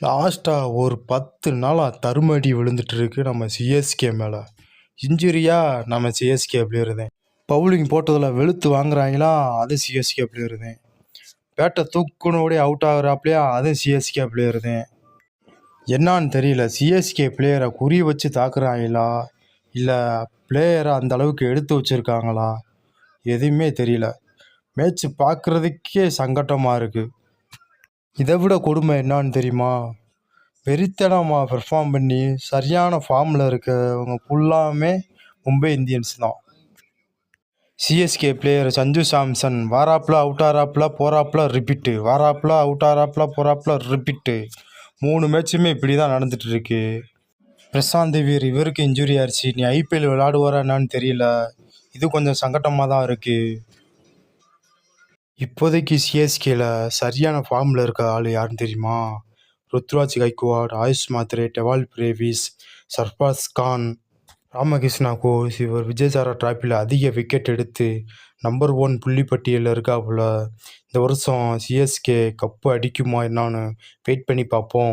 லாஸ்ட்டாக ஒரு 10 நாளாக தருமடி விழுந்துட்டு இருக்கு நம்ம சிஎஸ்கே மேலே. இன்ஜுரியா நம்ம சிஎஸ்கே பிளேயர் தான். பவுலிங் போட்டதில் வெளுத்து வாங்குறாங்களா, அது சிஎஸ்கே பிளேயர் தான். பேட்டை தூக்குனோடே அவுட் ஆகுறாப்லையா, அது சிஎஸ்கே பிளேயர் தான். என்னான்னு தெரியல, சிஎஸ்கே பிளேயரை குறி வச்சு தாக்குறாங்களா இல்லை பிளேயரை அந்த அளவுக்கு எடுத்து வச்சுருக்காங்களா, எதுவுமே தெரியல. மேட்ச் பார்க்குறதுக்கே சங்கட்டமாக இருக்குது. இதை விட கொடுமை என்னான்னு தெரியுமா, வெறித்தனமாக பெர்ஃபார்ம் பண்ணி சரியான ஃபார்மில் இருக்கவங்க ஃபுல்லாமே மும்பை இந்தியன்ஸ் தான். சிஎஸ்கே பிளேயர் சஞ்சு சாம்சன் வாராப்பில் அவுட் ஆறாப்பில் போகிறாப்பில் ரிப்பீட்டு, வாராப்பில் அவுட் ஆறாப்பில் போகிறாப்பில் ரிப்பீட்டு. 3 மேட்சுமே இப்படி தான் நடந்துகிட்ருக்கு. பிரசாந்த் வீர் இவருக்கு இன்ஜுரி ஆயிடுச்சு. நீ ஐபிஎல் விளையாடுவாரா என்னான்னு தெரியல. இது கொஞ்சம் சங்கட்டமாக தான் இருக்குது. இப்போதைக்கு சிஎஸ்கேல சரியான ஃபார்மில் இருக்க ஆள் யாருன்னு தெரியுமா, ருத்ராஜ் கைக்வாட், ஆயுஷ் மாத்ரே, டெவால் பிரேவிஸ், சர்ஃபாஸ் கான், ராமகிருஷ்ணா கோஷ். இவர் விஜயசாரா டிராஃபியில் அதிக விக்கெட் எடுத்து நம்பர் 1 புள்ளிப்பட்டியலில் இருக்காப்புல. இந்த வருஷம் சிஎஸ்கே கப்பு அடிக்குமா என்னான்னு வெயிட் பண்ணி பார்ப்போம்.